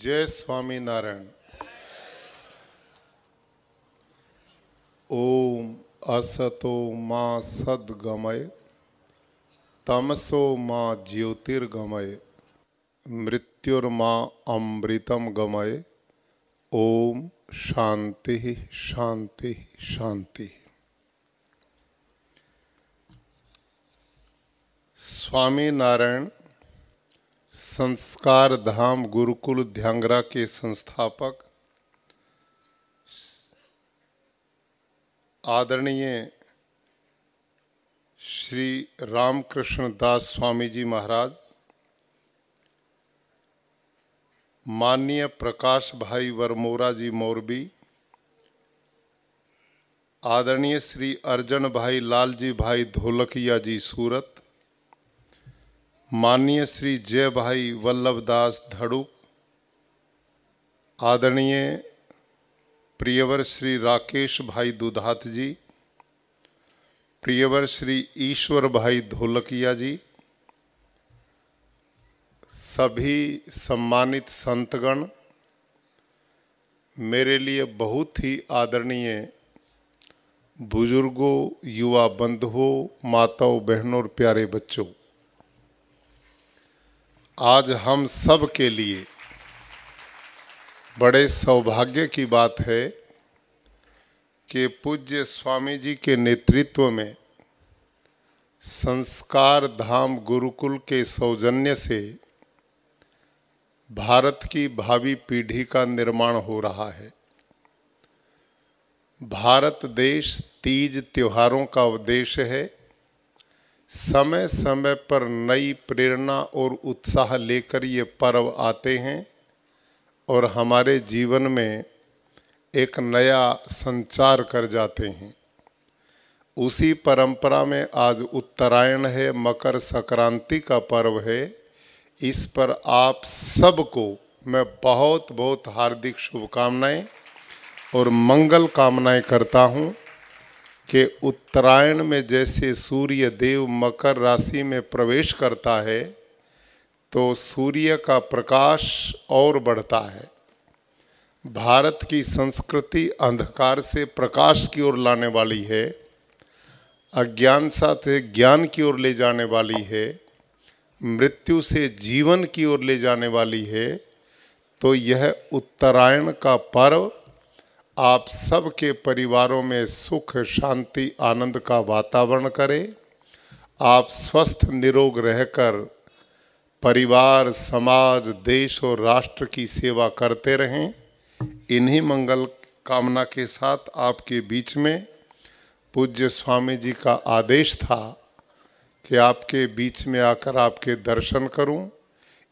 जय स्वामी नारायण। ओम असतो मां सद्गमय तमसो मां ज्योतिर्गमय मृत्युर्मा अमृतम गमय। ओम शांति शांति शांति। स्वामी नारायण संस्कार धाम गुरुकुल ध्यांगरा के संस्थापक आदरणीय श्री रामकृष्ण दास स्वामी जी महाराज, माननीय प्रकाश भाई वरमोरा जी मोरबी, आदरणीय श्री अर्जन भाई लाल जी भाई धोलकिया जी सूरत, माननीय श्री जय भाई वल्लभदास धड़ुक, आदरणीय प्रियवर श्री राकेश भाई दुधात जी, प्रियवर श्री ईश्वर भाई धोलकिया जी, सभी सम्मानित संतगण, मेरे लिए बहुत ही आदरणीय बुजुर्गों, युवा बंधुओं, माताओं, बहनों और प्यारे बच्चों, आज हम सब के लिए बड़े सौभाग्य की बात है कि पूज्य स्वामी जी के नेतृत्व में संस्कार धाम गुरुकुल के सौजन्य से भारत की भावी पीढ़ी का निर्माण हो रहा है। भारत देश तीज त्योहारों का देश है। समय समय पर नई प्रेरणा और उत्साह लेकर ये पर्व आते हैं और हमारे जीवन में एक नया संचार कर जाते हैं। उसी परंपरा में आज उत्तरायण है, मकर संक्रांति का पर्व है। इस पर आप सबको मैं बहुत बहुत हार्दिक शुभकामनाएं और मंगल कामनाएं करता हूं कि उत्तरायण में जैसे सूर्य देव मकर राशि में प्रवेश करता है तो सूर्य का प्रकाश और बढ़ता है। भारत की संस्कृति अंधकार से प्रकाश की ओर लाने वाली है, अज्ञान से ज्ञान की ओर ले जाने वाली है, मृत्यु से जीवन की ओर ले जाने वाली है। तो यह उत्तरायण का पर्व आप सबके परिवारों में सुख शांति आनंद का वातावरण करे। आप स्वस्थ निरोग रहकर परिवार समाज देश और राष्ट्र की सेवा करते रहें। इन्हीं मंगल कामना के साथ आपके बीच में पूज्य स्वामी जी का आदेश था कि आपके बीच में आकर आपके दर्शन करूं।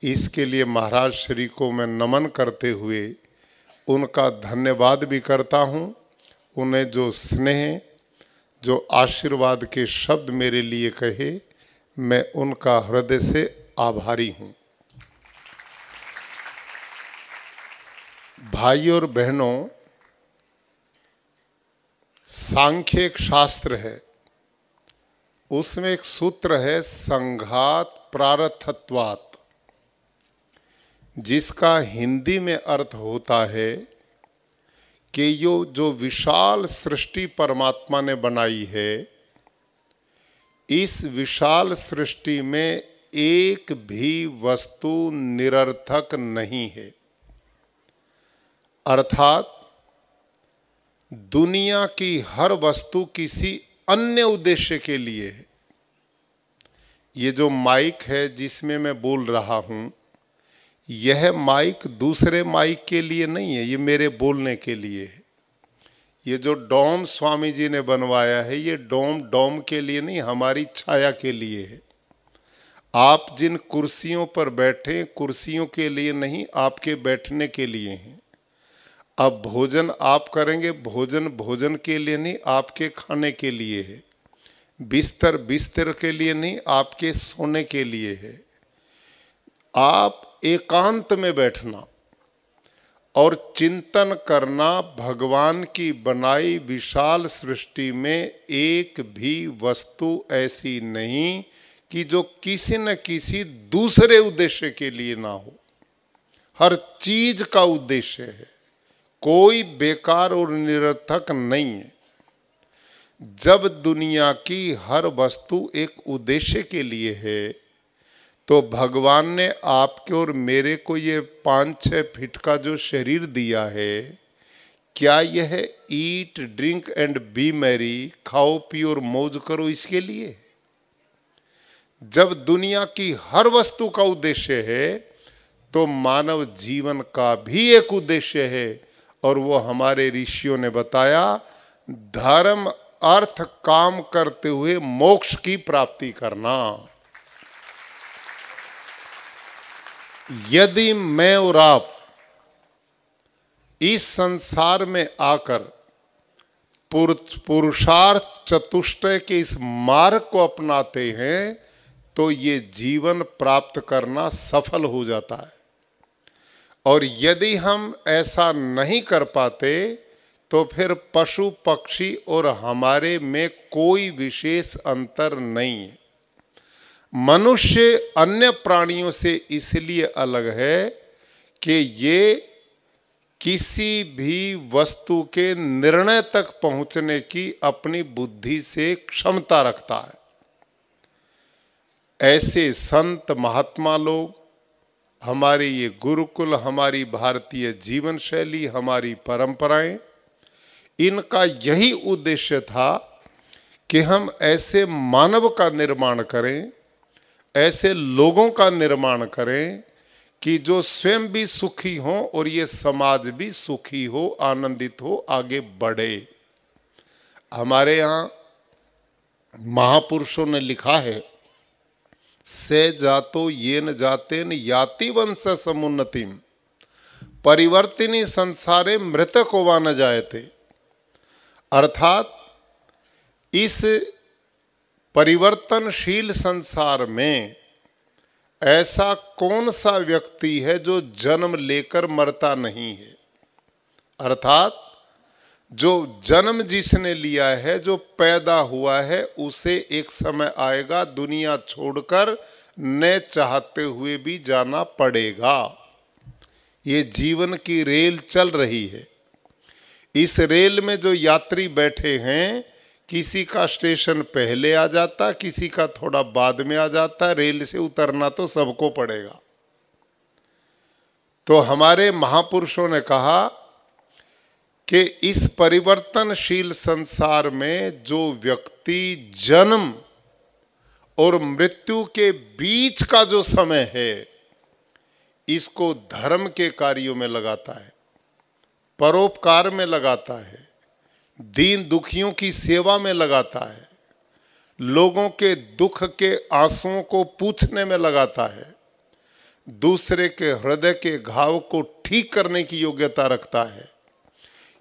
इसके लिए महाराज श्री को मैं नमन करते हुए उनका धन्यवाद भी करता हूं। उन्हें जो स्नेह जो आशीर्वाद के शब्द मेरे लिए कहे, मैं उनका हृदय से आभारी हूं। भाई और बहनों, सांख्य एक शास्त्र है, उसमें एक सूत्र है संघात प्रारब्धत्वात्, जिसका हिंदी में अर्थ होता है कि यो जो विशाल सृष्टि परमात्मा ने बनाई है, इस विशाल सृष्टि में एक भी वस्तु निरर्थक नहीं है। अर्थात दुनिया की हर वस्तु किसी अन्य उद्देश्य के लिए है। ये जो माइक है जिसमें मैं बोल रहा हूं, यह माइक दूसरे माइक के लिए नहीं है, ये मेरे बोलने के लिए है। ये जो डोम स्वामी जी ने बनवाया है, ये डोम के लिए नहीं, हमारी छाया के लिए है। आप जिन कुर्सियों पर बैठे, कुर्सियों के लिए नहीं, आपके बैठने के लिए हैं। अब भोजन आप करेंगे, भोजन के लिए नहीं, आपके खाने के लिए है। बिस्तर के लिए नहीं, आपके सोने के लिए है। आप एकांत में बैठना और चिंतन करना भगवान की बनाई विशाल सृष्टि में एक भी वस्तु ऐसी नहीं कि जो किसी न किसी दूसरे उद्देश्य के लिए ना हो। हर चीज का उद्देश्य है, कोई बेकार और निरर्थक नहीं है। जब दुनिया की हर वस्तु एक उद्देश्य के लिए है, तो भगवान ने आपके और मेरे को ये 5-6 फीट का जो शरीर दिया है, क्या यह eat drink and B Mary, खाओ पियो और मौज करो, इसके लिए? जब दुनिया की हर वस्तु का उद्देश्य है, तो मानव जीवन का भी एक उद्देश्य है, और वो हमारे ऋषियों ने बताया, धर्म अर्थ काम करते हुए मोक्ष की प्राप्ति करना। यदि मैं और आप इस संसार में आकर पुरुषार्थ चतुष्टय के इस मार्ग को अपनाते हैं, तो ये जीवन प्राप्त करना सफल हो जाता है। और यदि हम ऐसा नहीं कर पाते, तो फिर पशु पक्षी और हमारे में कोई विशेष अंतर नहीं है। मनुष्य अन्य प्राणियों से इसलिए अलग है कि ये किसी भी वस्तु के निर्णय तक पहुंचने की अपनी बुद्धि से क्षमता रखता है। ऐसे संत महात्मा लोग, हमारे ये गुरुकुल, हमारी भारतीय जीवन शैली, हमारी परंपराएं, इनका यही उद्देश्य था कि हम ऐसे मानव का निर्माण करें, ऐसे लोगों का निर्माण करें कि जो स्वयं भी सुखी हो और ये समाज भी सुखी हो, आनंदित हो, आगे बढ़े। हमारे यहाँ महापुरुषों ने लिखा है, से जातो येन जातेन याति वंश समुन्नतिम परिवर्तिनी संसारे मृतको वा न जायते। अर्थात इस परिवर्तनशील संसार में ऐसा कौन सा व्यक्ति है जो जन्म लेकर मरता नहीं है? अर्थात जो जन्म जिसने लिया है, जो पैदा हुआ है, उसे एक समय आएगा दुनिया छोड़कर न चाहते हुए भी जाना पड़ेगा। ये जीवन की रेल चल रही है। इस रेल में जो यात्री बैठे हैं, किसी का स्टेशन पहले आ जाता, किसी का थोड़ा बाद में आ जाता, रेल से उतरना तो सबको पड़ेगा। तो हमारे महापुरुषों ने कहा कि इस परिवर्तनशील संसार में जो व्यक्ति जन्म और मृत्यु के बीच का जो समय है, इसको धर्म के कार्यों में लगाता है, परोपकार में लगाता है, दीन दुखियों की सेवा में लगाता है, लोगों के दुख के आंसुओं को पूछने में लगाता है, दूसरे के हृदय के घाव को ठीक करने की योग्यता रखता है।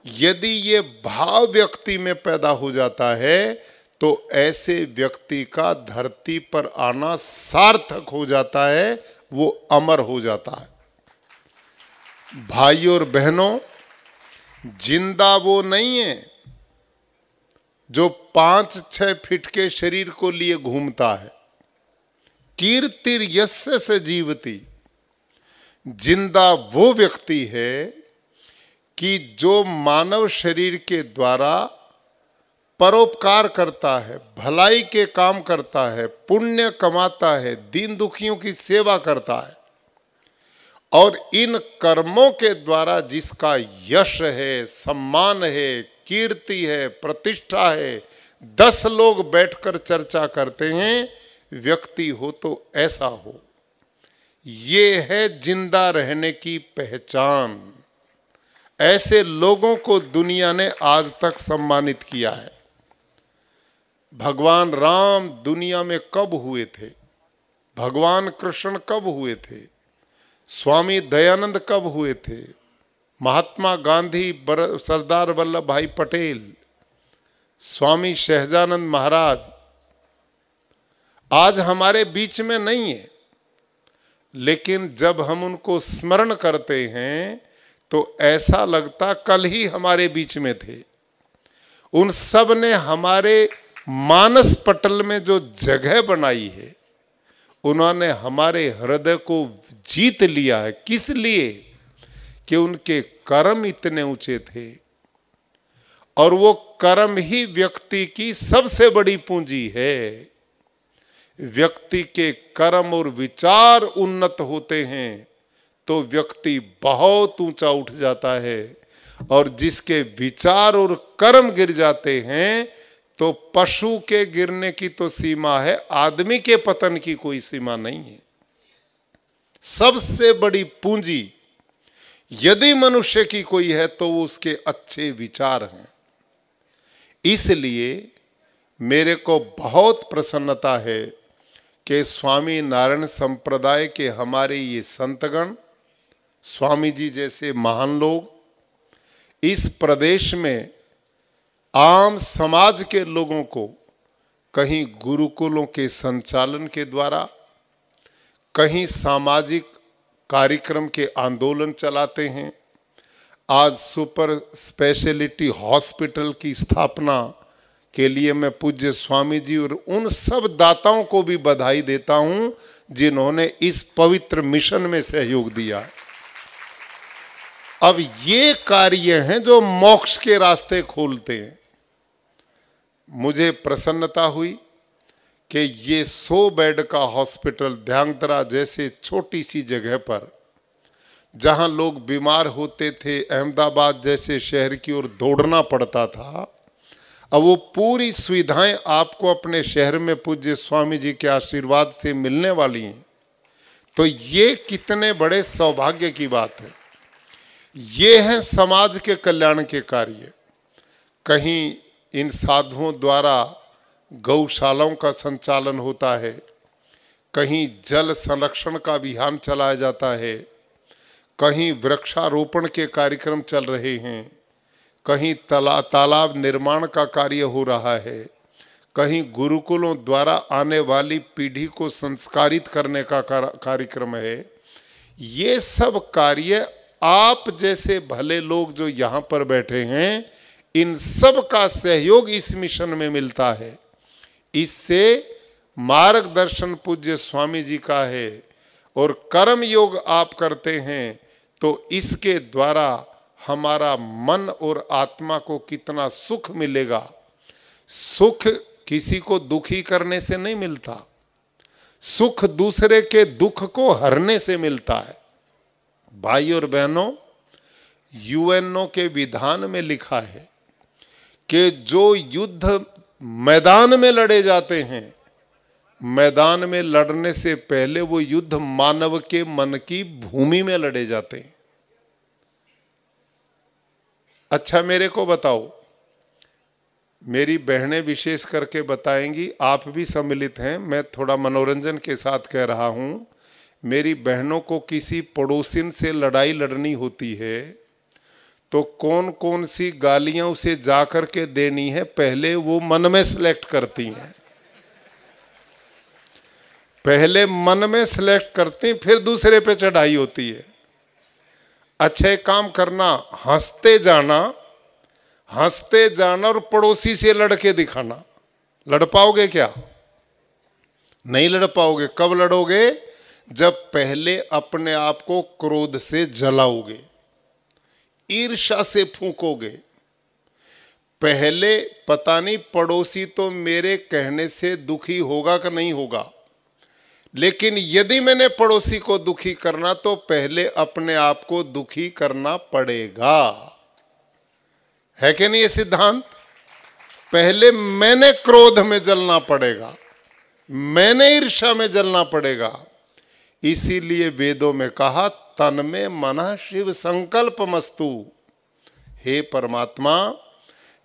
यदि ये भाव व्यक्ति में पैदा हो जाता है, तो ऐसे व्यक्ति का धरती पर आना सार्थक हो जाता है, वो अमर हो जाता है। भाइयों और बहनों, जिंदा वो नहीं है जो 5-6 फीट के शरीर को लिए घूमता है। कीर्तिर यस्य से जीवती, जिंदा वो व्यक्ति है कि जो मानव शरीर के द्वारा परोपकार करता है, भलाई के काम करता है, पुण्य कमाता है, दीन दुखियों की सेवा करता है, और इन कर्मों के द्वारा जिसका यश है, सम्मान है, कीर्ति है, प्रतिष्ठा है, 10 लोग बैठकर चर्चा करते हैं, व्यक्ति हो तो ऐसा हो। ये है जिंदा रहने की पहचान। ऐसे लोगों को दुनिया ने आज तक सम्मानित किया है। भगवान राम दुनिया में कब हुए थे? भगवान कृष्ण कब हुए थे? स्वामी दयानंद कब हुए थे? महात्मा गांधी, सरदार वल्लभ भाई पटेल, स्वामी सहजानंद महाराज आज हमारे बीच में नहीं है, लेकिन जब हम उनको स्मरण करते हैं तो ऐसा लगता कल ही हमारे बीच में थे। उन सब ने हमारे मानस पटल में जो जगह बनाई है, उन्होंने हमारे हृदय को जीत लिया है। किस लिए? कि उनके कर्म इतने ऊंचे थे, और वो कर्म ही व्यक्ति की सबसे बड़ी पूंजी है। व्यक्ति के कर्म और विचार उन्नत होते हैं तो व्यक्ति बहुत ऊंचा उठ जाता है, और जिसके विचार और कर्म गिर जाते हैं तो पशु के गिरने की तो सीमा है, आदमी के पतन की कोई सीमा नहीं है। सबसे बड़ी पूंजी यदि मनुष्य की कोई है तो वो उसके अच्छे विचार हैं। इसलिए मेरे को बहुत प्रसन्नता है कि स्वामी नारायण संप्रदाय के हमारे ये संतगण, स्वामी जी जैसे महान लोग इस प्रदेश में आम समाज के लोगों को कहीं गुरुकुलों के संचालन के द्वारा, कहीं सामाजिक कार्यक्रम के आंदोलन चलाते हैं। आज सुपर स्पेशलिटी हॉस्पिटल की स्थापना के लिए मैं पूज्य स्वामी जी और उन सब दाताओं को भी बधाई देता हूं जिन्होंने इस पवित्र मिशन में सहयोग दिया। अब ये कार्य हैं जो मोक्ष के रास्ते खोलते हैं। मुझे प्रसन्नता हुई कि ये 100 बेड का हॉस्पिटल ध्यांगधरा जैसे छोटी सी जगह पर, जहां लोग बीमार होते थे, अहमदाबाद जैसे शहर की ओर दौड़ना पड़ता था, अब वो पूरी सुविधाएं आपको अपने शहर में पूज्य स्वामी जी के आशीर्वाद से मिलने वाली हैं। तो ये कितने बड़े सौभाग्य की बात है। ये हैं समाज के कल्याण के कार्य। कहीं इन साधुओं द्वारा गौशालाओं का संचालन होता है, कहीं जल संरक्षण का अभियान चलाया जाता है, कहीं वृक्षारोपण के कार्यक्रम चल रहे हैं, कहीं तालाब निर्माण का कार्य हो रहा है, कहीं गुरुकुलों द्वारा आने वाली पीढ़ी को संस्कारित करने का कार्यक्रम है। ये सब कार्य आप जैसे भले लोग जो यहाँ पर बैठे हैं, इन सब का सहयोग इस मिशन में मिलता है। इससे मार्गदर्शन पूज्य स्वामी जी का है, और कर्म योग आप करते हैं तो इसके द्वारा हमारा मन और आत्मा को कितना सुख मिलेगा। सुख किसी को दुखी करने से नहीं मिलता, सुख दूसरे के दुख को हरने से मिलता है। भाई और बहनों, यूएनओ के विधान में लिखा है कि जो युद्ध मैदान में लड़े जाते हैं, मैदान में लड़ने से पहले वो युद्ध मानव के मन की भूमि में लड़े जाते हैं। अच्छा, मेरे को बताओ, मेरी बहनें विशेष करके बताएंगी, आप भी सम्मिलित हैं, मैं थोड़ा मनोरंजन के साथ कह रहा हूं। मेरी बहनों को किसी पड़ोसिन से लड़ाई लड़नी होती है तो कौन कौन सी गालियां उसे जा कर के देनी है, पहले वो मन में सिलेक्ट करती हैं। पहले मन में सिलेक्ट करती, फिर दूसरे पे चढ़ाई होती है। अच्छा, एक काम करना, हंसते जाना और पड़ोसी से लड़के दिखाना। लड़ पाओगे क्या? नहीं लड़ पाओगे। कब लड़ोगे? जब पहले अपने आप को क्रोध से जलाओगे, ईर्ष्या से फूंकोगे। पहले पता नहीं पड़ोसी तो मेरे कहने से दुखी होगा कि नहीं होगा, लेकिन यदि मैंने पड़ोसी को दुखी करना तो पहले अपने आप को दुखी करना पड़ेगा। है कि नहीं ये सिद्धांत? पहले मैंने क्रोध में जलना पड़ेगा, मैंने ईर्ष्या में जलना पड़ेगा। इसीलिए वेदों में कहा, तन में मनः शिव संकल्प मस्तु। हे परमात्मा,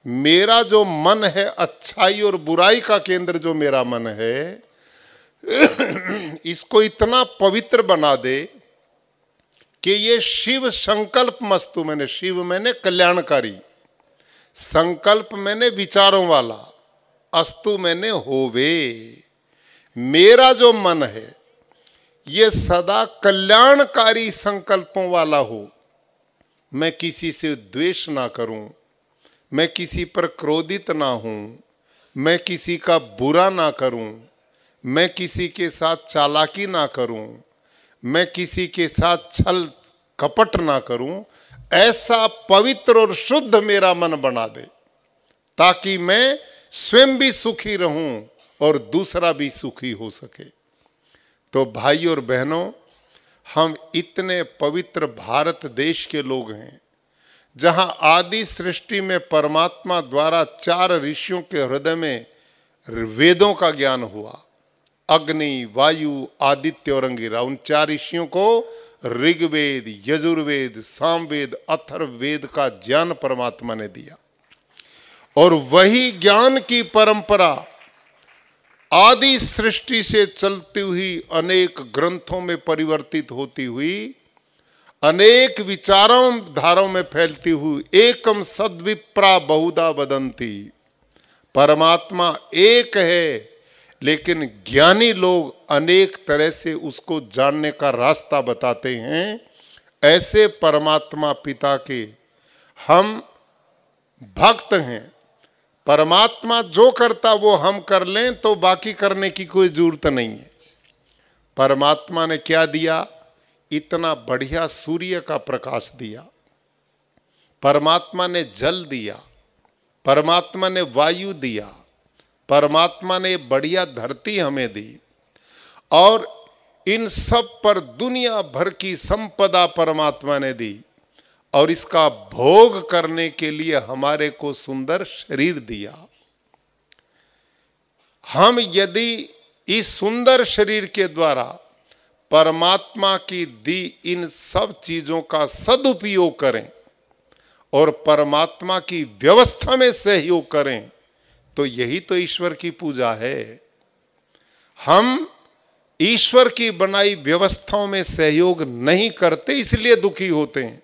मेरा जो मन है, अच्छाई और बुराई का केंद्र जो मेरा मन है, इसको इतना पवित्र बना दे कि ये शिव संकल्प मस्तु, मैंने शिव मैंने कल्याणकारी, संकल्प मैंने विचारों वाला, अस्तु मैंने होवे। मेरा जो मन है ये सदा कल्याणकारी संकल्पों वाला हो। मैं किसी से द्वेष ना करूं, मैं किसी पर क्रोधित ना हूं, मैं किसी का बुरा ना करूं, मैं किसी के साथ चालाकी ना करूं, मैं किसी के साथ छल कपट ना करूं, ऐसा पवित्र और शुद्ध मेरा मन बना दे ताकि मैं स्वयं भी सुखी रहूं और दूसरा भी सुखी हो सके। तो भाई और बहनों, हम इतने पवित्र भारत देश के लोग हैं जहां आदि सृष्टि में परमात्मा द्वारा 4 ऋषियों के हृदय में वेदों का ज्ञान हुआ। अग्नि, वायु, आदित्य और अंगिरा, उन 4 ऋषियों को ऋग्वेद, यजुर्वेद, सामवेद, अथर्ववेद का ज्ञान परमात्मा ने दिया। और वही ज्ञान की परंपरा आदि सृष्टि से चलती हुई अनेक ग्रंथों में परिवर्तित होती हुई, अनेक विचारों धाराओं में फैलती हुई, एकम सद्विप्रा बहुधा वदंती, परमात्मा एक है, लेकिन ज्ञानी लोग अनेक तरह से उसको जानने का रास्ता बताते हैं। ऐसे परमात्मा पिता के हम भक्त हैं। परमात्मा जो करता वो हम कर लें तो बाकी करने की कोई जरूरत नहीं है। परमात्मा ने क्या दिया? इतना बढ़िया सूर्य का प्रकाश दिया, परमात्मा ने जल दिया, परमात्मा ने वायु दिया, परमात्मा ने बढ़िया धरती हमें दी, और इन सब पर दुनिया भर की संपदा परमात्मा ने दी, और इसका भोग करने के लिए हमारे को सुंदर शरीर दिया। हम यदि इस सुंदर शरीर के द्वारा परमात्मा की दी इन सब चीजों का सदुपयोग करें और परमात्मा की व्यवस्था में सहयोग करें, तो यही तो ईश्वर की पूजा है। हम ईश्वर की बनाई व्यवस्थाओं में सहयोग नहीं करते, इसलिए दुखी होते हैं।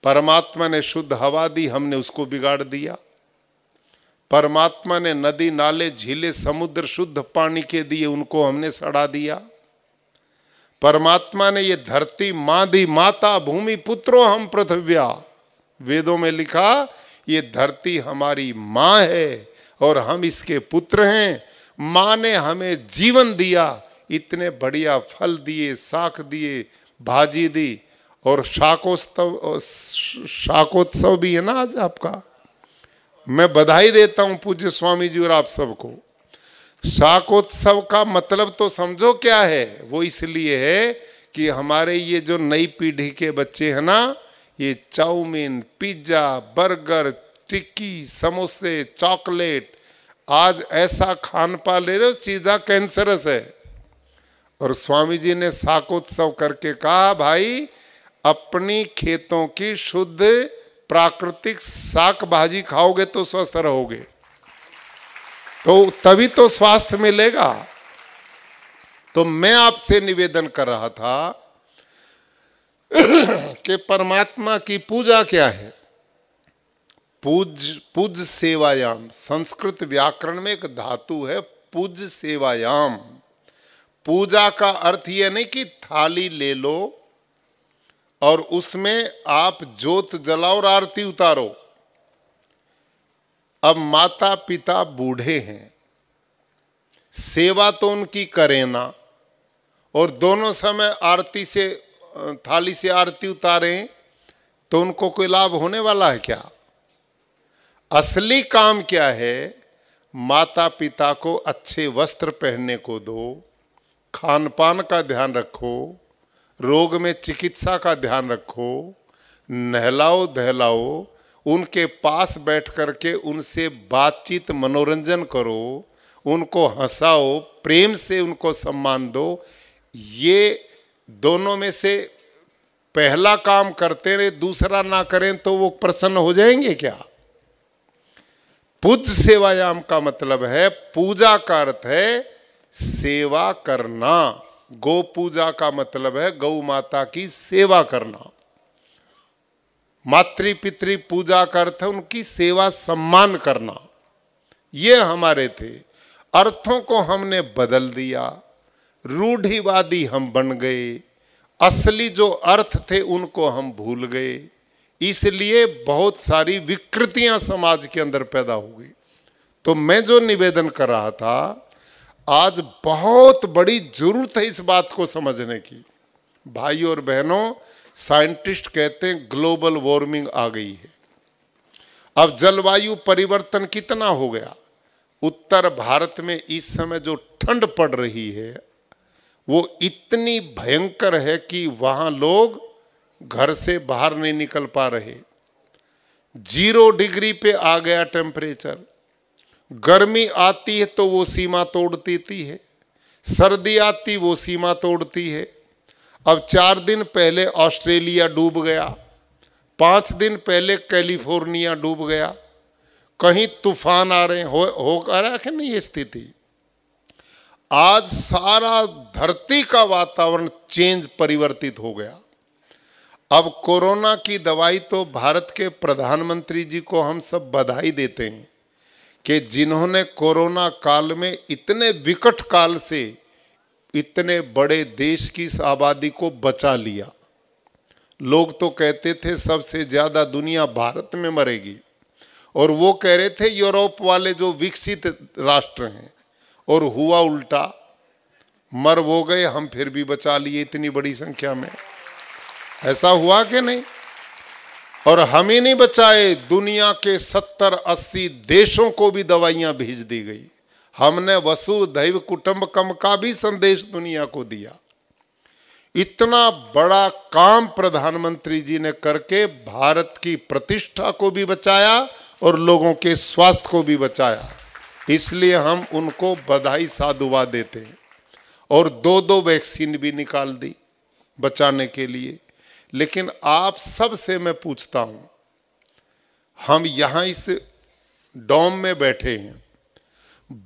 परमात्मा ने शुद्ध हवा दी, हमने उसको बिगाड़ दिया। परमात्मा ने नदी, नाले, झीले, समुद्र शुद्ध पानी के दिए, उनको हमने सड़ा दिया। परमात्मा ने ये धरती मां दी, माता भूमि पुत्रो हम पृथ्व्या, वेदों में लिखा ये धरती हमारी मां है और हम इसके पुत्र हैं। मां ने हमें जीवन दिया, इतने बढ़िया फल दिए, शाक दिए, भाजी दी, और शाकोत्सव भी है ना आज आपका। मैं बधाई देता हूं पूज्य स्वामी जी और आप सबको। शाकोत्सव का मतलब तो समझो क्या है। वो इसलिए है कि हमारे ये जो नई पीढ़ी के बच्चे हैं ना, ये चाउमीन, पिज्जा, बर्गर, टिक्की, समोसे, चॉकलेट, आज ऐसा खान पा ले रहे हो सीधा कैंसरस है। और स्वामी जी ने शाकोत्सव करके कहा, भाई अपनी खेतों की शुद्ध प्राकृतिक शाक भाजी खाओगे तो स्वस्थ रहोगे, तो तभी तो स्वास्थ्य मिलेगा। तो मैं आपसे निवेदन कर रहा था कि परमात्मा की पूजा क्या है? पूज सेवायाम, संस्कृत व्याकरण में एक धातु है पूज सेवायाम। पूजा का अर्थ यह नहीं कि थाली ले लो और उसमें आप जोत जलाओ और आरती उतारो। अब माता पिता बूढ़े हैं, सेवा तो उनकी करें ना, और दोनों समय आरती से थाली से आरती उतारें तो उनको कोई लाभ होने वाला है क्या? असली काम क्या है? माता पिता को अच्छे वस्त्र पहनने को दो, खान पान का ध्यान रखो, रोग में चिकित्सा का ध्यान रखो, नहलाओ धहलाओ, उनके पास बैठ करके उनसे बातचीत मनोरंजन करो, उनको हंसाओ, प्रेम से उनको सम्मान दो। ये दोनों में से पहला काम करते रहे, दूसरा ना करें तो वो प्रसन्न हो जाएंगे क्या? पूज सेवायाम का मतलब है, पूजा का अर्थ है सेवा करना। गौ पूजा का मतलब है गौ माता की सेवा करना। मातृ पितृ पूजा का अर्थ है उनकी सेवा सम्मान करना। ये हमारे थे। अर्थों को हमने बदल दिया, रूढ़िवादी हम बन गए, असली जो अर्थ थे उनको हम भूल गए, इसलिए बहुत सारी विकृतियां समाज के अंदर पैदा हो गई। तो मैं जो निवेदन कर रहा था, आज बहुत बड़ी जरूरत है इस बात को समझने की। भाई और बहनों, साइंटिस्ट कहते हैं ग्लोबल वार्मिंग आ गई है। अब जलवायु परिवर्तन कितना हो गया। उत्तर भारत में इस समय जो ठंड पड़ रही है वो इतनी भयंकर है कि वहां लोग घर से बाहर नहीं निकल पा रहे। 0 डिग्री पे आ गया टेम्परेचर। गर्मी आती है तो वो सीमा तोड़ देती है, सर्दी आती वो सीमा तोड़ती है। अब 4 दिन पहले ऑस्ट्रेलिया डूब गया, 5 दिन पहले कैलिफोर्निया डूब गया, कहीं तूफान आ रहे हैं, हो रहा है कि नहीं ये स्थिति। आज सारा धरती का वातावरण परिवर्तित हो गया। अब कोरोना की दवाई तो भारत के प्रधानमंत्री जी को हम सब बधाई देते हैं कि जिन्होंने कोरोना काल में इतने विकट काल से इतने बड़े देश की आबादी को बचा लिया। लोग तो कहते थे सबसे ज्यादा दुनिया भारत में मरेगी, और वो कह रहे थे यूरोप वाले जो विकसित राष्ट्र हैं, और हुआ उल्टा, मर वो गए, हम फिर भी बचा लिए इतनी बड़ी संख्या में। ऐसा हुआ कि नहीं। और हम ही नहीं बचाए, दुनिया के 70-80 देशों को भी दवाइयां भेज दी गई। हमने वसुधैव कुटुंबकम का भी संदेश दुनिया को दिया। इतना बड़ा काम प्रधानमंत्री जी ने करके भारत की प्रतिष्ठा को भी बचाया और लोगों के स्वास्थ्य को भी बचाया, इसलिए हम उनको बधाई साधुवाद देते हैं। और 2-2 वैक्सीन भी निकाल दी बचाने के लिए। लेकिन आप सब से मैं पूछता हूं, हम यहां इस डोम में बैठे हैं,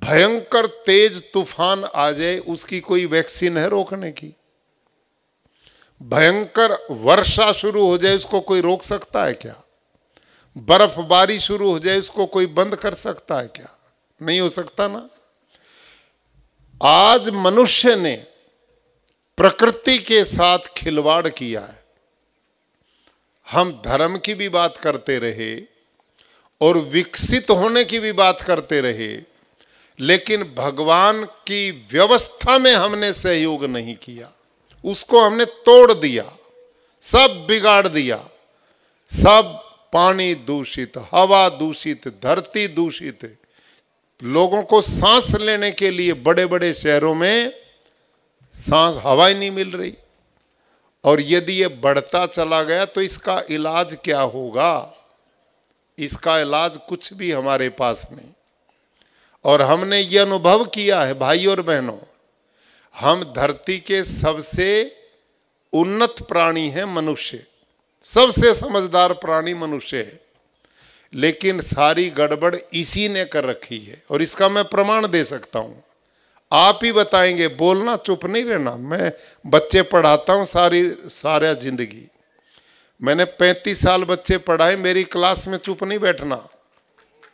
भयंकर तेज तूफान आ जाए, उसकी कोई वैक्सीन है रोकने की? भयंकर वर्षा शुरू हो जाए, उसको कोई रोक सकता है क्या? बर्फबारी शुरू हो जाए, उसको कोई बंद कर सकता है क्या? नहीं हो सकता ना। आज मनुष्य ने प्रकृति के साथ खिलवाड़ किया है। हम धर्म की भी बात करते रहे और विकसित होने की भी बात करते रहे, लेकिन भगवान की व्यवस्था में हमने सहयोग नहीं किया, उसको हमने तोड़ दिया, सब बिगाड़ दिया। सब पानी दूषित, हवा दूषित, धरती दूषित। लोगों को सांस लेने के लिए बड़े बड़े शहरों में सांस हवा ही नहीं मिल रही। और यदि ये बढ़ता चला गया तो इसका इलाज क्या होगा? इसका इलाज कुछ भी हमारे पास नहीं। और हमने ये अनुभव किया है भाई और बहनों, हम धरती के सबसे उन्नत प्राणी हैं मनुष्य, सबसे समझदार प्राणी मनुष्य है, लेकिन सारी गड़बड़ इसी ने कर रखी है। और इसका मैं प्रमाण दे सकता हूं, आप ही बताएंगे, बोलना, चुप नहीं रहना। मैं बच्चे पढ़ाता हूं सारा जिंदगी, मैंने 35 साल बच्चे पढ़ाए, मेरी क्लास में चुप नहीं बैठना,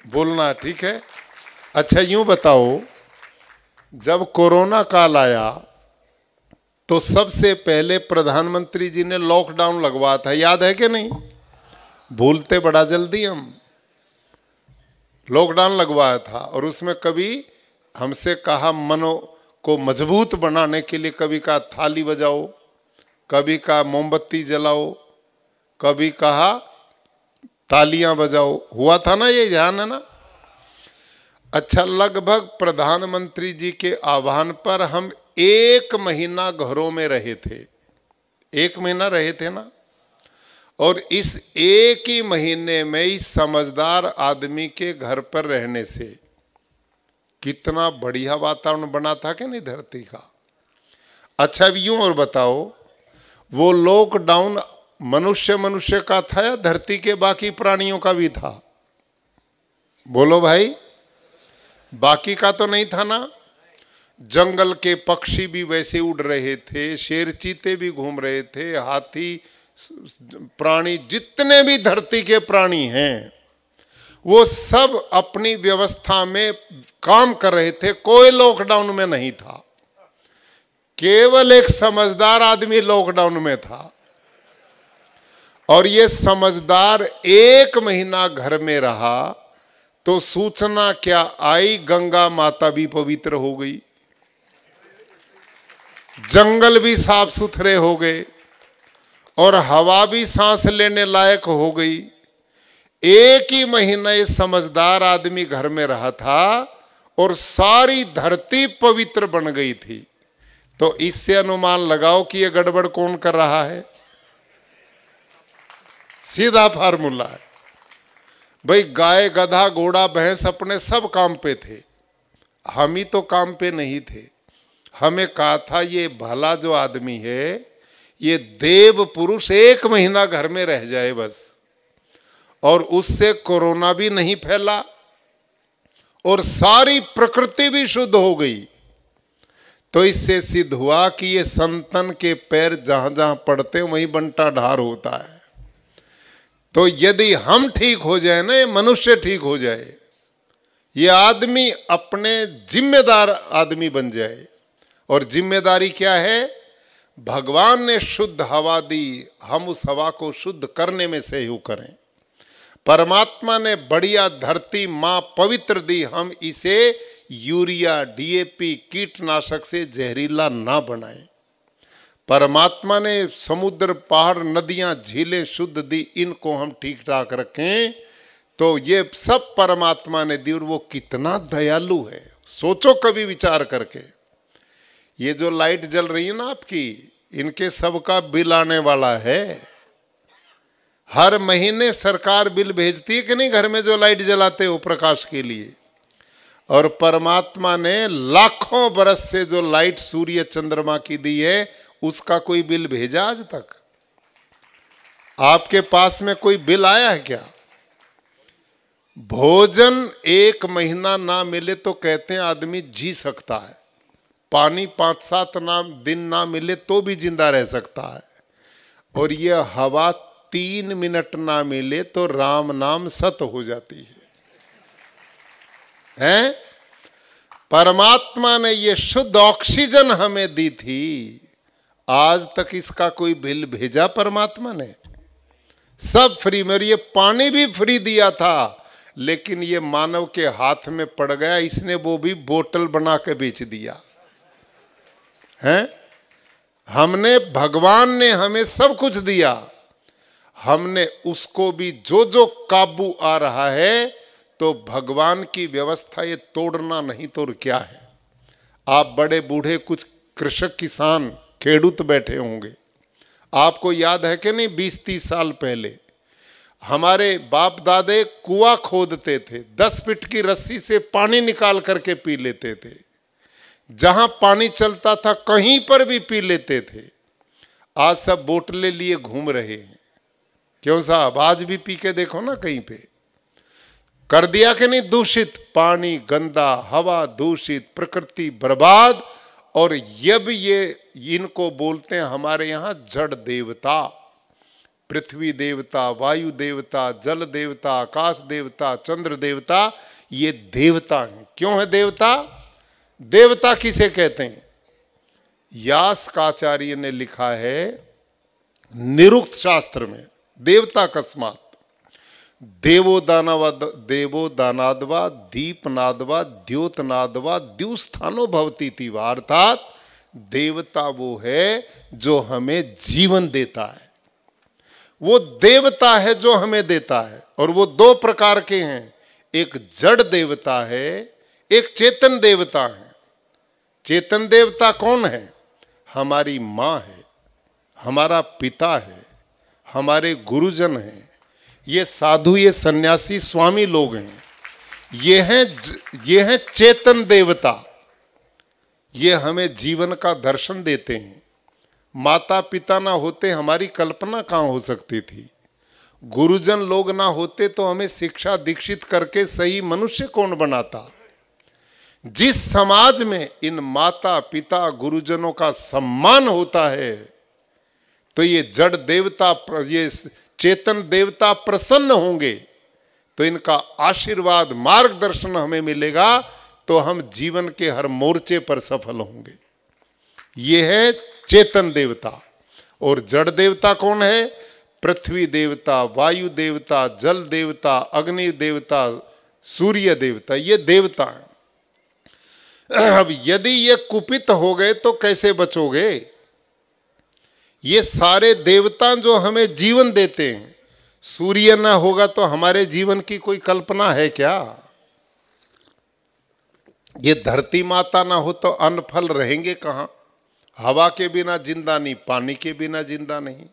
बोलना, ठीक है। अच्छा यूं बताओ, जब कोरोना काल आया तो सबसे पहले प्रधानमंत्री जी ने लॉकडाउन लगवाया था, याद है कि नहीं? भूलते बड़ा जल्दी हम। लॉकडाउन लगवाया था और उसमें कभी हमसे कहा मनो को मजबूत बनाने के लिए, कभी कहा थाली बजाओ, कभी कहा मोमबत्ती जलाओ, कभी कहा तालियां बजाओ। हुआ था ना, ये ध्यान है ना? अच्छा, लगभग प्रधानमंत्री जी के आह्वान पर हम 1 महीना घरों में रहे थे। 1 महीना रहे थे ना। और इस 1 ही महीने में इस समझदार आदमी के घर पर रहने से कितना बढ़िया वातावरण बना था कि नहीं धरती का। अच्छा अब यूं और बताओ, वो लॉकडाउन मनुष्य का था या धरती के बाकी प्राणियों का भी था? बोलो भाई, बाकी का तो नहीं था ना। जंगल के पक्षी भी वैसे उड़ रहे थे, शेर चीते भी घूम रहे थे, हाथी, प्राणी, जितने भी धरती के प्राणी हैं वो सब अपनी व्यवस्था में काम कर रहे थे। कोई लॉकडाउन में नहीं था, केवल एक समझदार आदमी लॉकडाउन में था। और ये समझदार 1 महीना घर में रहा तो सूचना क्या आई, गंगा माता भी पवित्र हो गई, जंगल भी साफ सुथरे हो गए, और हवा भी सांस लेने लायक हो गई। एक ही महीना ये समझदार आदमी घर में रहा था और सारी धरती पवित्र बन गई थी। तो इससे अनुमान लगाओ कि ये गड़बड़ कौन कर रहा है। सीधा फार्मूला है भाई। गाय गधा घोड़ा भैंस अपने सब काम पे थे, हम ही तो काम पे नहीं थे। हमें कहा था ये भला जो आदमी है, ये देव पुरुष 1 महीना घर में रह जाए बस, और उससे कोरोना भी नहीं फैला और सारी प्रकृति भी शुद्ध हो गई। तो इससे सिद्ध हुआ कि ये संतन के पैर जहां जहां पड़ते वहीं बंटा ढार होता है। तो यदि हम ठीक हो जाए ना, ये मनुष्य ठीक हो जाए, ये आदमी अपने जिम्मेदार आदमी बन जाए। और जिम्मेदारी क्या है? भगवान ने शुद्ध हवा दी, हम उस हवा को शुद्ध करने में सहयोग करें। परमात्मा ने बढ़िया धरती माँ पवित्र दी, हम इसे यूरिया डीएपी कीटनाशक से जहरीला ना बनाएं। परमात्मा ने समुद्र पहाड़ नदियां झीलें शुद्ध दी, इनको हम ठीक ठाक रखें। तो ये सब परमात्मा ने दी और वो कितना दयालु है, सोचो कभी विचार करके। ये जो लाइट जल रही है ना आपकी, इनके सबका बिल आने वाला है। हर महीने सरकार बिल भेजती है कि नहीं, घर में जो लाइट जलाते हो प्रकाश के लिए। और परमात्मा ने लाखों बरस से जो लाइट सूर्य चंद्रमा की दी है, उसका कोई बिल भेजा आज तक? आपके पास में कोई बिल आया है क्या? भोजन 1 महीना ना मिले तो कहते हैं आदमी जी सकता है, पानी 5-7 दिन ना मिले तो भी जिंदा रह सकता है, और यह हवा 3 मिनट ना मिले तो राम नाम सत हो जाती है? परमात्मा ने ये शुद्ध ऑक्सीजन हमें दी थी, आज तक इसका कोई बिल भेजा परमात्मा ने? सब फ्री में। ये पानी भी फ्री दिया था, लेकिन ये मानव के हाथ में पड़ गया, इसने वो भी बोतल बना के बेच दिया है। हमने, भगवान ने हमें सब कुछ दिया, हमने उसको भी जो जो काबू आ रहा है, तो भगवान की व्यवस्था ये तोड़ना नहीं तो क्या है। आप बड़े बूढ़े कुछ कृषक किसान खेडूत बैठे होंगे, आपको याद है कि नहीं 20-30 साल पहले हमारे बाप दादे कुआं खोदते थे, 10 फीट की रस्सी से पानी निकाल करके पी लेते थे। जहां पानी चलता था कहीं पर भी पी लेते थे। आज सब बोतलें लिए घूम रहे हैं। क्यों साहब? आज भी पी के देखो ना, कहीं पे कर दिया कि नहीं दूषित पानी, गंदा हवा दूषित, प्रकृति बर्बाद। और जब ये इनको बोलते हैं हमारे यहाँ जड़ देवता, पृथ्वी देवता, वायु देवता, जल देवता, आकाश देवता, चंद्र देवता, ये देवता हैं। क्यों है देवता? देवता किसे कहते हैं? यास्काचार्य ने लिखा है निरुक्त शास्त्र में, देवता कस्मात् देवो दानादवा दीपनादवा द्योतनादवा द्युस्थानो भवती थी। अर्थात देवता वो है जो हमें जीवन देता है, वो देवता है जो हमें देता है। और वो 2 प्रकार के हैं, एक जड़ देवता है, एक चेतन देवता है। चेतन देवता कौन है? हमारी माँ है, हमारा पिता है, हमारे गुरुजन हैं, ये साधु, ये सन्यासी स्वामी लोग हैं, ये हैं चेतन देवता। ये हमें जीवन का दर्शन देते हैं। माता पिता ना होते हमारी कल्पना कहाँ हो सकती थी? गुरुजन लोग ना होते तो हमें शिक्षा दीक्षित करके सही मनुष्य कौन बनाता? जिस समाज में इन माता पिता गुरुजनों का सम्मान होता है, तो ये जड़ देवता, ये चेतन देवता प्रसन्न होंगे, तो इनका आशीर्वाद मार्गदर्शन हमें मिलेगा, तो हम जीवन के हर मोर्चे पर सफल होंगे। ये है चेतन देवता। और जड़ देवता कौन है? पृथ्वी देवता, वायु देवता, जल देवता, अग्नि देवता, सूर्य देवता, ये देवता है। अब यदि ये कुपित हो गए तो कैसे बचोगे? ये सारे देवता जो हमें जीवन देते हैं, सूर्य ना होगा तो हमारे जीवन की कोई कल्पना है क्या? ये धरती माता ना हो तो अन्न फल रहेंगे कहाँ? हवा के बिना जिंदा नहीं, पानी के बिना जिंदा नहीं।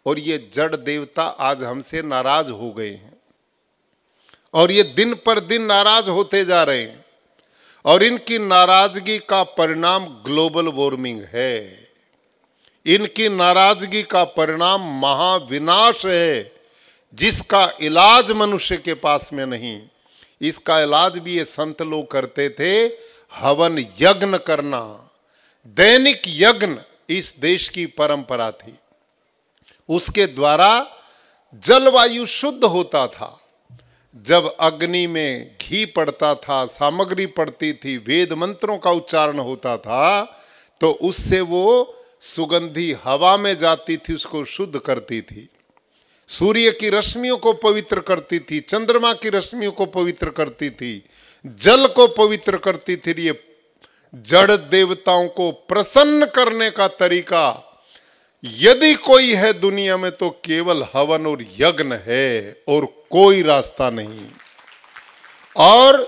और ये जड़ देवता आज हमसे नाराज हो गए हैं और ये दिन पर दिन नाराज होते जा रहे हैं और इनकी नाराजगी का परिणाम ग्लोबल वार्मिंग है। इनकी नाराजगी का परिणाम महाविनाश है, जिसका इलाज मनुष्य के पास में नहीं। इसका इलाज भी ये संत लोग करते थे, हवन यज्ञ करना, दैनिक यज्ञ इस देश की परंपरा थी। उसके द्वारा जलवायु शुद्ध होता था। जब अग्नि में घी पड़ता था, सामग्री पड़ती थी, वेद मंत्रों का उच्चारण होता था, तो उससे वो सुगंधी हवा में जाती थी, उसको शुद्ध करती थी। सूर्य की रश्मियों को पवित्र करती थी, चंद्रमा की रश्मियों को पवित्र करती थी, जल को पवित्र करती थी। ये जड़ देवताओं को प्रसन्न करने का तरीका यदि कोई है दुनिया में तो केवल हवन और यज्ञ है और कोई रास्ता नहीं। और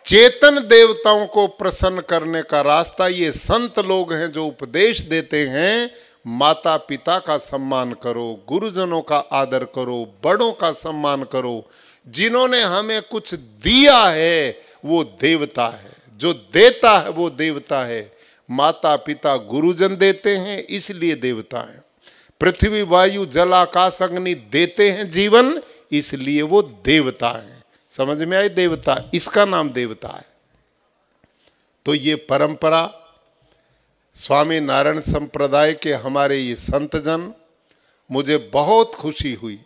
चेतन देवताओं को प्रसन्न करने का रास्ता ये संत लोग हैं जो उपदेश देते हैं, माता पिता का सम्मान करो, गुरुजनों का आदर करो, बड़ों का सम्मान करो। जिन्होंने हमें कुछ दिया है वो देवता है, जो देता है वो देवता है। माता पिता गुरुजन देते हैं इसलिए देवता है। पृथ्वी वायु जल आकाश अग्नि देते हैं जीवन, इसलिए वो देवता है। समझ में आई? देवता, इसका नाम देवता है। तो ये परंपरा स्वामी नारायण संप्रदाय के हमारे ये संतजन, मुझे बहुत खुशी हुई।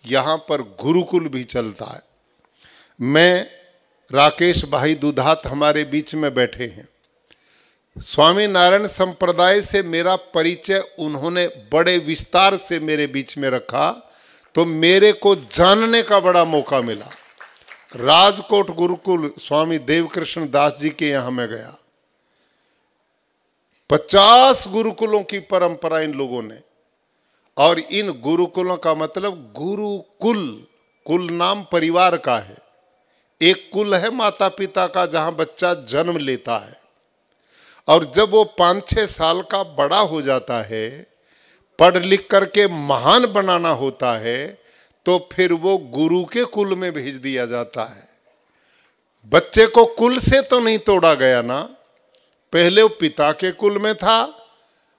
यहाँ पर गुरुकुल भी चलता है। मैं राकेश भाई दुधात हमारे बीच में बैठे हैं। स्वामी नारायण संप्रदाय से मेरा परिचय उन्होंने बड़े विस्तार से मेरे बीच में रखा, तो मेरे को जानने का बड़ा मौका मिला। राजकोट गुरुकुल स्वामी देवकृष्ण दास जी के यहाँ मैं गया। 50 गुरुकुलों की परंपरा इन लोगों ने। और इन गुरुकुलों का मतलब गुरुकुल, कुल नाम परिवार का है। एक कुल है माता पिता का जहां बच्चा जन्म लेता है, और जब वो 5-6 साल का बड़ा हो जाता है, पढ़ लिख करके महान बनाना होता है, तो फिर वो गुरु के कुल में भेज दिया जाता है। बच्चे को कुल से तो नहीं तोड़ा गया ना, पहले वो पिता के कुल में था,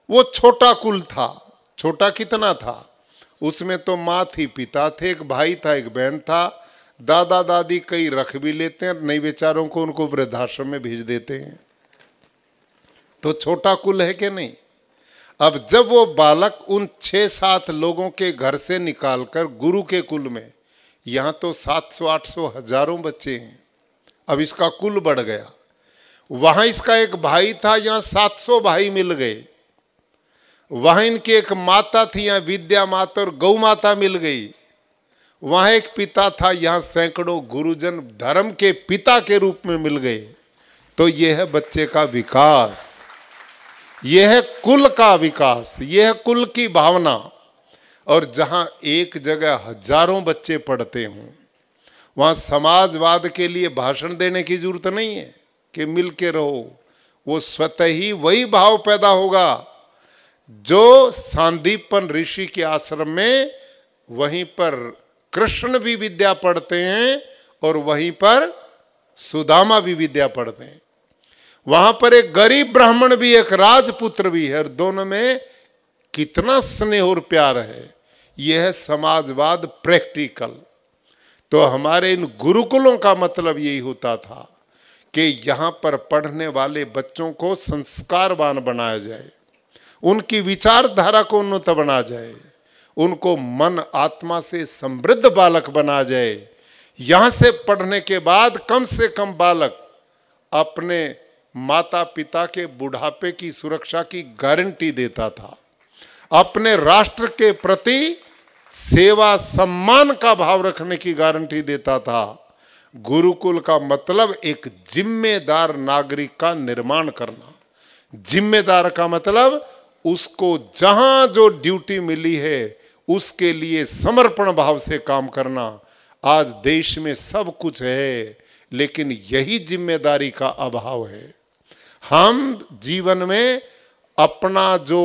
वो छोटा कुल था। छोटा कितना था? उसमें तो माँ थी, पिता थे, एक भाई था, एक बहन था, दादा दादी कई रख भी लेते हैं, नहीं बेचारों को उनको वृद्धाश्रम में भेज देते हैं। तो छोटा कुल है कि नहीं? अब जब वो बालक उन 6-7 लोगों के घर से निकालकर गुरु के कुल में, यहाँ तो 700-800 हजारों बच्चे हैं, अब इसका कुल बढ़ गया। वहाँ इसका एक भाई था, यहाँ 700 भाई मिल गए। वहाँ इनकी एक माता थी, यहाँ विद्या माता और गौ माता मिल गई। वहाँ एक पिता था, यहाँ सैकड़ों गुरुजन धर्म के पिता के रूप में मिल गए। तो यह है बच्चे का विकास, यह है कुल का विकास, यह है कुल की भावना। और जहाँ एक जगह हजारों बच्चे पढ़ते हों, वहाँ समाजवाद के लिए भाषण देने की जरूरत नहीं है कि मिल के रहो। वो स्वतः ही वही भाव पैदा होगा जो सांदीपन ऋषि के आश्रम में, वहीं पर कृष्ण भी विद्या पढ़ते हैं और वहीं पर सुदामा भी विद्या पढ़ते हैं। वहां पर एक गरीब ब्राह्मण भी, एक राजपुत्र भी है, और दोनों में कितना स्नेह और प्यार है। यह है समाजवाद प्रैक्टिकल। तो हमारे इन गुरुकुलों का मतलब यही होता था कि यहाँ पर पढ़ने वाले बच्चों को संस्कारवान बनाया जाए, उनकी विचारधारा को उन्नत बना जाए, उनको मन आत्मा से समृद्ध बालक बना जाए। यहाँ से पढ़ने के बाद कम से कम बालक अपने माता पिता के बुढ़ापे की सुरक्षा की गारंटी देता था, अपने राष्ट्र के प्रति सेवा सम्मान का भाव रखने की गारंटी देता था। गुरुकुल का मतलब एक जिम्मेदार नागरिक का निर्माण करना। जिम्मेदार का मतलब उसको जहां जो ड्यूटी मिली है उसके लिए समर्पण भाव से काम करना। आज देश में सब कुछ है, लेकिन यही जिम्मेदारी का अभाव है। हम जीवन में अपना जो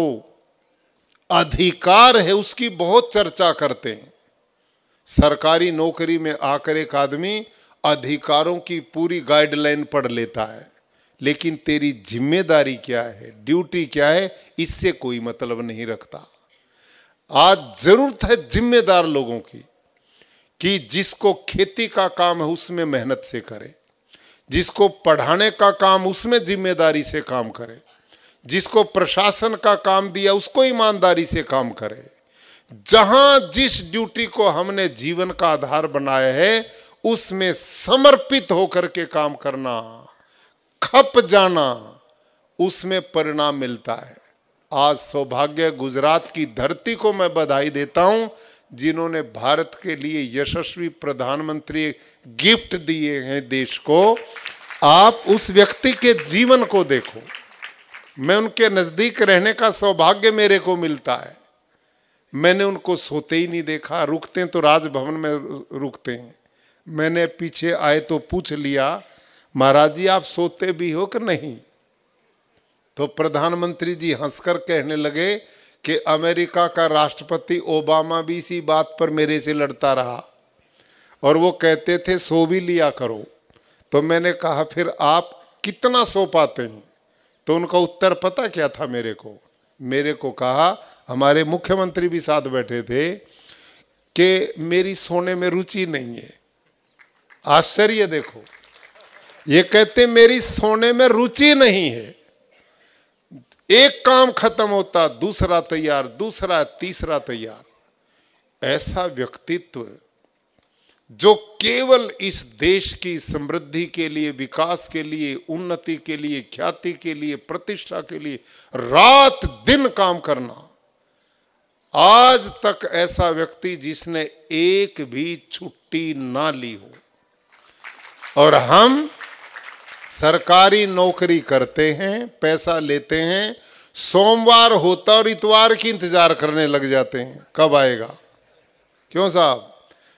अधिकार है उसकी बहुत चर्चा करते हैं। सरकारी नौकरी में आकर एक आदमी अधिकारों की पूरी गाइडलाइन पढ़ लेता है, लेकिन तेरी जिम्मेदारी क्या है, ड्यूटी क्या है, इससे कोई मतलब नहीं रखता। आज जरूरत है जिम्मेदार लोगों की कि जिसको खेती का काम है उसमें मेहनत से करे, जिसको पढ़ाने का काम उसमें जिम्मेदारी से काम करे, जिसको प्रशासन का काम दिया उसको ईमानदारी से काम करे। जहां जिस ड्यूटी को हमने जीवन का आधार बनाया है उसमें समर्पित होकर के काम करना, खप जाना, उसमें परिणाम मिलता है। आज सौभाग्य गुजरात की धरती को मैं बधाई देता हूं जिन्होंने भारत के लिए यशस्वी प्रधानमंत्री गिफ्ट दिए हैं देश को। आप उस व्यक्ति के जीवन को देखो, मैं उनके नजदीक रहने का सौभाग्य मेरे को मिलता है। मैंने उनको सोते ही नहीं देखा, रुकते हैं तो राजभवन में रुकते हैं। मैंने पीछे आए तो पूछ लिया, महाराज जी आप सोते भी हो कि नहीं? तो प्रधानमंत्री जी हंसकर कहने लगे कि अमेरिका का राष्ट्रपति ओबामा भी इसी बात पर मेरे से लड़ता रहा और वो कहते थे सो भी लिया करो। तो मैंने कहा फिर आप कितना सो पाते हैं? तो उनका उत्तर पता क्या था मेरे को कहा, हमारे मुख्यमंत्री भी साथ बैठे थे, कि मेरी सोने में रुचि नहीं है। आश्चर्य देखो, ये कहते मेरी सोने में रुचि नहीं है। एक काम खत्म होता दूसरा तैयार, दूसरा तीसरा तैयार। ऐसा व्यक्तित्व जो केवल इस देश की समृद्धि के लिए, विकास के लिए, उन्नति के लिए, ख्याति के लिए, प्रतिष्ठा के लिए रात दिन काम करना। आज तक ऐसा व्यक्ति जिसने एक भी छुट्टी ना ली हो। और हम सरकारी नौकरी करते हैं, पैसा लेते हैं, सोमवार होता और इतवार की इंतजार करने लग जाते हैं कब आएगा। क्यों साहब?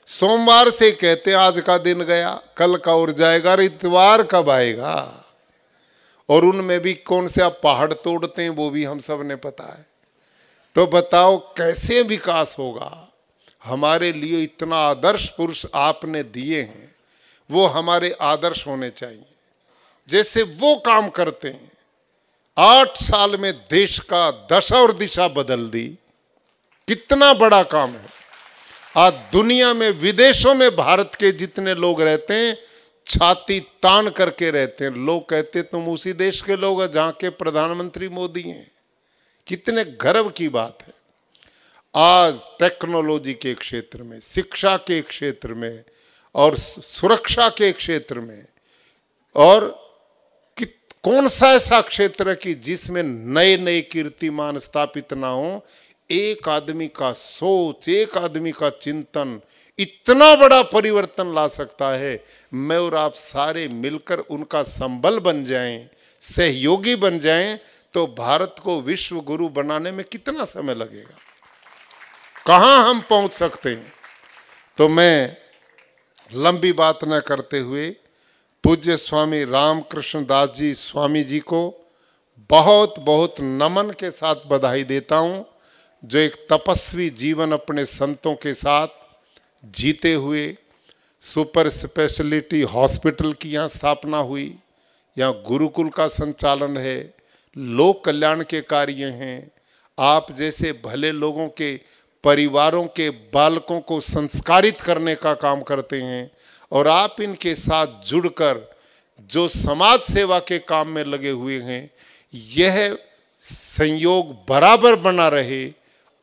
सोमवार से कहते आज का दिन गया, कल का और जाएगा, और इतवार कब आएगा। और उनमें भी कौन से आप पहाड़ तोड़ते हैं वो भी हम सब ने पता है। तो बताओ कैसे विकास होगा? हमारे लिए इतना आदर्श पुरुष आपने दिए हैं, वो हमारे आदर्श होने चाहिए। जैसे वो काम करते हैं, 8 साल में देश का दशा और दिशा बदल दी। कितना बड़ा काम है। आज दुनिया में, विदेशों में भारत के जितने लोग रहते हैं छाती तान करके रहते हैं। लोग कहते तुम उसी देश के लोग हैं जहां के प्रधानमंत्री मोदी हैं। कितने गर्व की बात है। आज टेक्नोलॉजी के क्षेत्र में, शिक्षा के क्षेत्र में और सुरक्षा के क्षेत्र में, और कौन सा ऐसा क्षेत्र है कि जिसमें नए नए कीर्तिमान स्थापित ना हो। एक आदमी का सोच, एक आदमी का चिंतन इतना बड़ा परिवर्तन ला सकता है। मैं और आप सारे मिलकर उनका संबल बन जाएं, सहयोगी बन जाएं, तो भारत को विश्व गुरु बनाने में कितना समय लगेगा, कहां हम पहुंच सकते हैं। तो मैं लंबी बात न करते हुए पूज्य स्वामी रामकृष्ण दास जी स्वामी जी को बहुत बहुत नमन के साथ बधाई देता हूं, जो एक तपस्वी जीवन अपने संतों के साथ जीते हुए सुपर स्पेशलिटी हॉस्पिटल की यहाँ स्थापना हुई, यहाँ गुरुकुल का संचालन है, लोक कल्याण के कार्य हैं। आप जैसे भले लोगों के परिवारों के बालकों को संस्कारित करने का काम करते हैं, और आप इनके साथ जुड़कर जो समाज सेवा के काम में लगे हुए हैं, यह संयोग बराबर बना रहे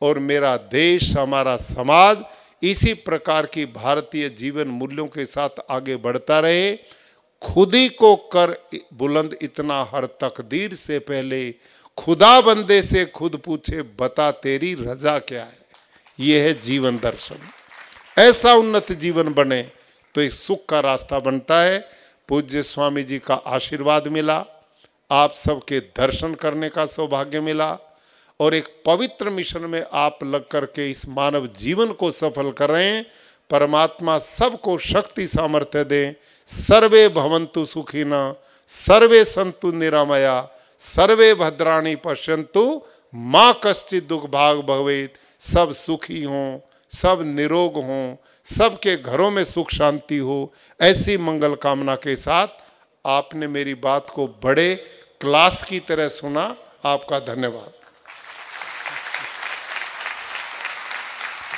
और मेरा देश, हमारा समाज इसी प्रकार की भारतीय जीवन मूल्यों के साथ आगे बढ़ता रहे। खुद ही को कर बुलंद इतना हर तकदीर से पहले, खुदा बंदे से खुद पूछे बता तेरी रजा क्या है। यह है जीवन दर्शन। ऐसा उन्नत जीवन बने तो एक सुख का रास्ता बनता है। पूज्य स्वामी जी का आशीर्वाद मिला, आप सबके दर्शन करने का सौभाग्य मिला, और एक पवित्र मिशन में आप लग करके इस मानव जीवन को सफल कर रहे हैं। परमात्मा सबको शक्ति सामर्थ्य दें। सर्वे भवन्तु सुखिनः, सर्वे सन्तु निरामया, सर्वे भद्राणि पश्यन्तु माँ कश्चित् दुख भाग भवेत्। सब सुखी हों, सब निरोग हों, सबके घरों में सुख शांति हो, ऐसी मंगल कामना के साथ आपने मेरी बात को बड़े क्लास की तरह सुना। आपका धन्यवाद।